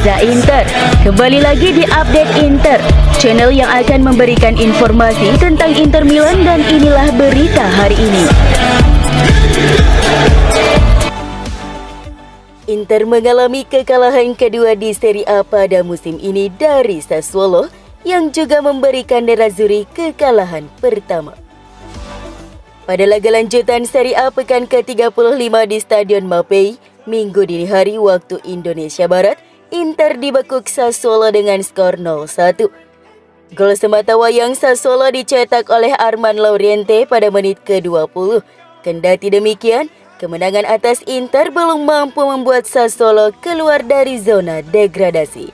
Reza Inter. Kembali lagi di Update Inter, channel yang akan memberikan informasi tentang Inter Milan, dan inilah berita hari ini. Inter mengalami kekalahan kedua di Serie A pada musim ini dari Sassuolo, yang juga memberikan Nerazzurri kekalahan pertama. Pada laga lanjutan Serie A pekan ke-35 di Stadion Mapei, Minggu dini hari waktu Indonesia Barat, Inter dibekuk Sassuolo dengan skor 0-1. Gol sematawayang Sassuolo dicetak oleh Armand Lauriente pada menit ke-20. Kendati demikian, kemenangan atas Inter belum mampu membuat Sassuolo keluar dari zona degradasi.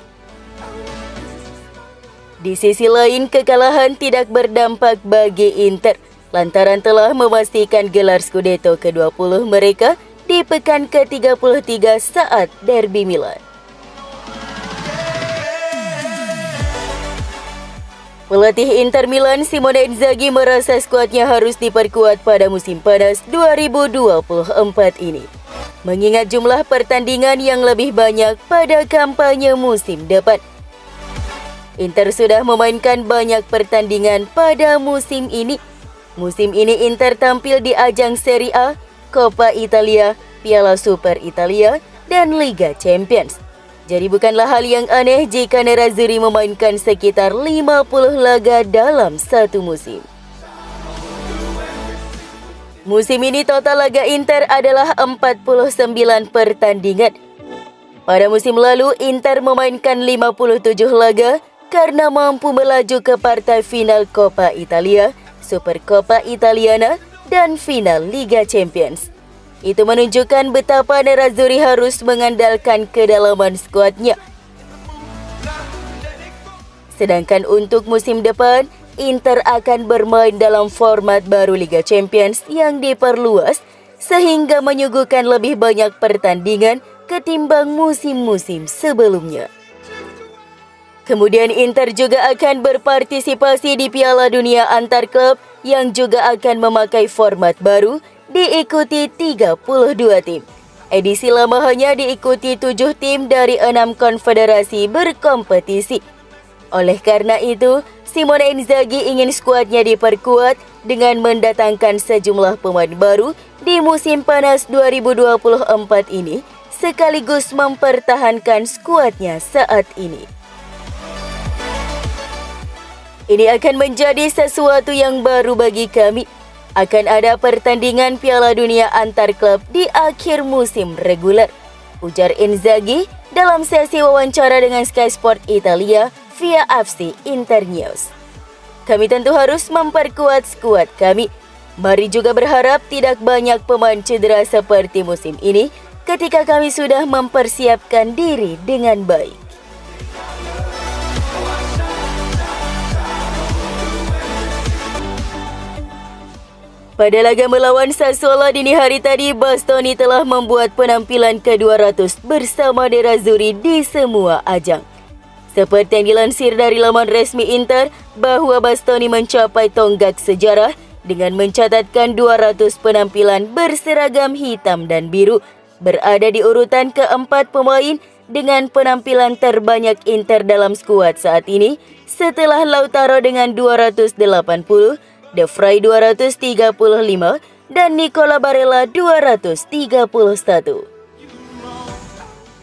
Di sisi lain, kekalahan tidak berdampak bagi Inter lantaran telah memastikan gelar Scudetto ke-20 mereka di pekan ke-33 saat derby Milan. Pelatih Inter Milan Simone Inzaghi merasa skuadnya harus diperkuat pada musim panas 2024 ini, mengingat jumlah pertandingan yang lebih banyak pada kampanye musim depan. Inter sudah memainkan banyak pertandingan pada musim ini. Musim ini Inter tampil di ajang Serie A, Coppa Italia, Piala Super Italia, dan Liga Champions. Jadi bukanlah hal yang aneh jika Nerazzurri memainkan sekitar 50 laga dalam satu musim. Musim ini total laga Inter adalah 49 pertandingan. Pada musim lalu Inter memainkan 57 laga karena mampu melaju ke partai final Coppa Italia, Supercoppa Italiana, dan final Liga Champions. Itu menunjukkan betapa Nerazzurri harus mengandalkan kedalaman skuadnya. Sedangkan untuk musim depan, Inter akan bermain dalam format baru Liga Champions yang diperluas sehingga menyuguhkan lebih banyak pertandingan ketimbang musim-musim sebelumnya. Kemudian Inter juga akan berpartisipasi di Piala Dunia antar klub yang juga akan memakai format baru, diikuti 32 tim. Edisi lama hanya diikuti 7 tim dari 6 konfederasi berkompetisi. Oleh karena itu, Simone Inzaghi ingin skuadnya diperkuat dengan mendatangkan sejumlah pemain baru di musim panas 2024 ini, sekaligus mempertahankan skuadnya saat ini. Ini akan menjadi sesuatu yang baru bagi kami. Akan ada pertandingan Piala Dunia antar klub di akhir musim reguler, ujar Inzaghi dalam sesi wawancara dengan Sky Sport Italia via FC Internews. Kami tentu harus memperkuat skuad kami. Mari juga berharap tidak banyak pemain cedera seperti musim ini ketika kami sudah mempersiapkan diri dengan baik. Pada laga melawan Sassuolo dini hari tadi, Bastoni telah membuat penampilan ke-200 bersama Nerazzurri di semua ajang. Seperti yang dilansir dari laman resmi Inter, bahwa Bastoni mencapai tonggak sejarah dengan mencatatkan 200 penampilan berseragam hitam dan biru, berada di urutan keempat pemain dengan penampilan terbanyak Inter dalam skuad saat ini, setelah Lautaro dengan 280, De Vrij 235, dan Nicola Barella 231.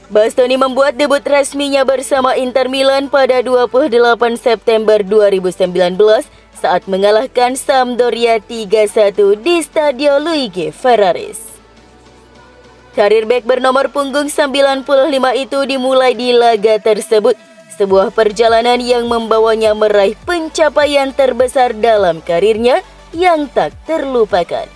Bastoni membuat debut resminya bersama Inter Milan pada 28 September 2019 saat mengalahkan Sampdoria 3-1 di Stadio Luigi Ferraris. Karir bek bernomor punggung 95 itu dimulai di laga tersebut, sebuah perjalanan yang membawanya meraih pencapaian terbesar dalam karirnya yang tak terlupakan.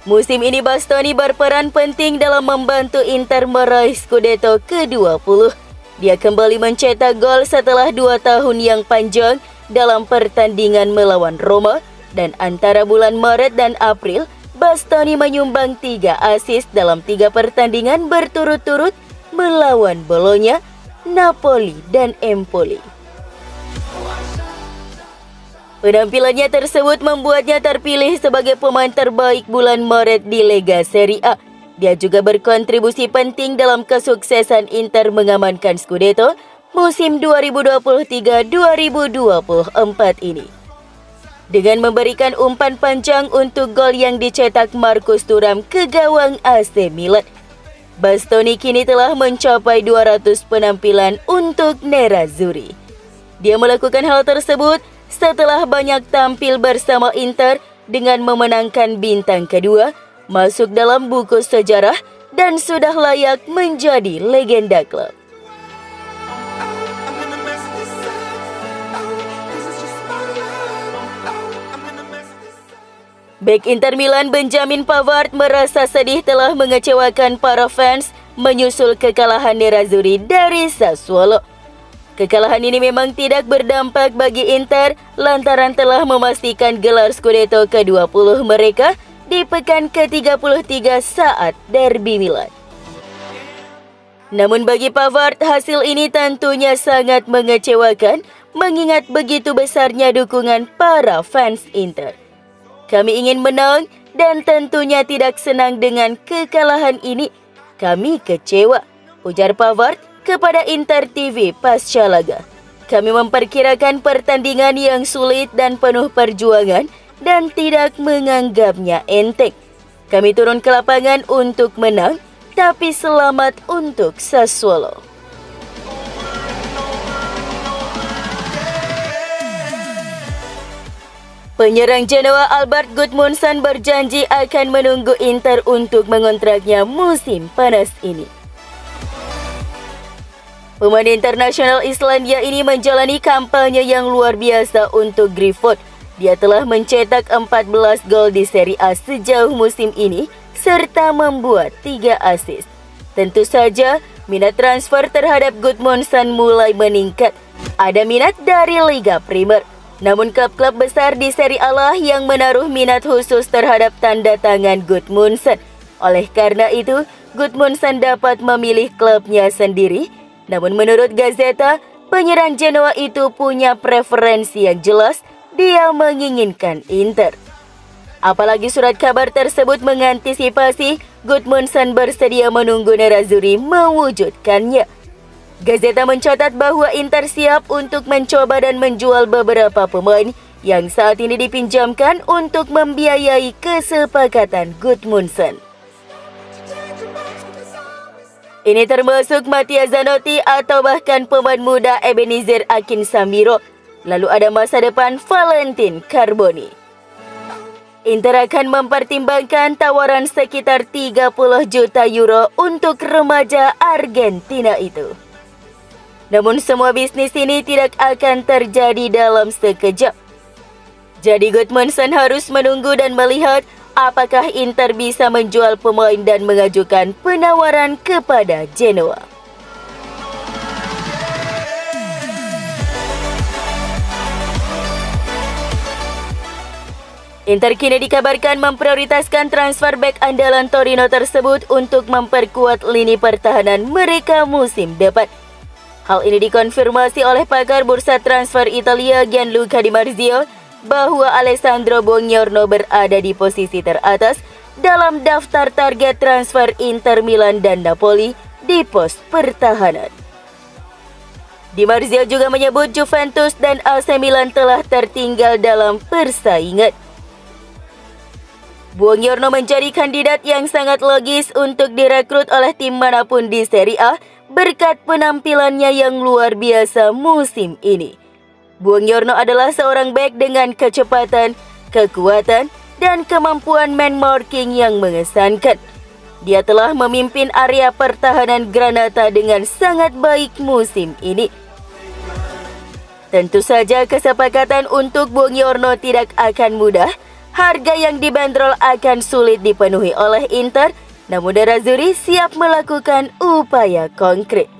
Musim ini Bastoni berperan penting dalam membantu Inter meraih Scudetto ke-20. Dia kembali mencetak gol setelah 2 tahun yang panjang dalam pertandingan melawan Roma, dan antara bulan Maret dan April, Bastoni menyumbang 3 assist dalam 3 pertandingan berturut-turut melawan Bologna, Napoli, dan Empoli. Penampilannya tersebut membuatnya terpilih sebagai pemain terbaik bulan Maret di Lega Serie A. Dia juga berkontribusi penting dalam kesuksesan Inter mengamankan Scudetto musim 2023-2024 ini. Dengan memberikan umpan panjang untuk gol yang dicetak Marcus Thuram ke gawang AC Milan, Bastoni kini telah mencapai 200 penampilan untuk Nerazzurri. Dia melakukan hal tersebut setelah banyak tampil bersama Inter dengan memenangkan bintang kedua, masuk dalam buku sejarah dan sudah layak menjadi legenda klub. Bek Inter Milan Benjamin Pavard merasa sedih telah mengecewakan para fans menyusul kekalahan Nerazzurri dari Sassuolo. Kekalahan ini memang tidak berdampak bagi Inter lantaran telah memastikan gelar Scudetto ke-20 mereka di pekan ke-33 saat derby Milan. Namun bagi Pavard, hasil ini tentunya sangat mengecewakan mengingat begitu besarnya dukungan para fans Inter. Kami ingin menang dan tentunya tidak senang dengan kekalahan ini. Kami kecewa, ujar Pavard kepada Inter TV pasca laga. Kami memperkirakan pertandingan yang sulit dan penuh perjuangan dan tidak menganggapnya enteng. Kami turun ke lapangan untuk menang, tapi selamat untuk Sassuolo. Penyerang Genoa Albert Gudmundsson berjanji akan menunggu Inter untuk mengontraknya musim panas ini. Pemain internasional Islandia ini menjalani kampanye yang luar biasa untuk Griffoth. Dia telah mencetak 14 gol di Serie A sejauh musim ini serta membuat 3 assist. Tentu saja, minat transfer terhadap Gudmundsson mulai meningkat. Ada minat dari Liga Primer. Namun klub-klub besar di Serie A lah yang menaruh minat khusus terhadap tanda tangan Gudmundsson. Oleh karena itu, Gudmundsson dapat memilih klubnya sendiri. Namun menurut Gazzetta, penyerang Genoa itu punya preferensi yang jelas, dia menginginkan Inter. Apalagi surat kabar tersebut mengantisipasi Gudmundsson bersedia menunggu Nerazzurri mewujudkannya. Gazzetta mencatat bahwa Inter siap untuk mencoba dan menjual beberapa pemain yang saat ini dipinjamkan untuk membiayai kesepakatan Gudmundsson. Ini termasuk Mattia Zanotti atau bahkan pemain muda Ebenezer Akinsamiro. Lalu ada masa depan Valentin Carboni. Inter akan mempertimbangkan tawaran sekitar 30 juta euro untuk remaja Argentina itu. Namun semua bisnis ini tidak akan terjadi dalam sekejap. Jadi Gudmundsson harus menunggu dan melihat apakah Inter bisa menjual pemain dan mengajukan penawaran kepada Genoa. Inter kini dikabarkan memprioritaskan transfer bek andalan Torino tersebut untuk memperkuat lini pertahanan mereka musim depan. Hal ini dikonfirmasi oleh pakar bursa transfer Italia Gianluca Di Marzio bahwa Alessandro Buongiorno berada di posisi teratas dalam daftar target transfer Inter Milan dan Napoli di pos pertahanan. Di Marzio juga menyebut Juventus dan AC Milan telah tertinggal dalam persaingan. Buongiorno menjadi kandidat yang sangat logis untuk direkrut oleh tim manapun di Serie A berkat penampilannya yang luar biasa musim ini. Buongiorno adalah seorang bek dengan kecepatan, kekuatan, dan kemampuan man marking yang mengesankan. Dia telah memimpin area pertahanan Granata dengan sangat baik musim ini. Tentu saja kesepakatan untuk Buongiorno tidak akan mudah. Harga yang dibanderol akan sulit dipenuhi oleh Inter, namun Nerazzurri siap melakukan upaya konkret.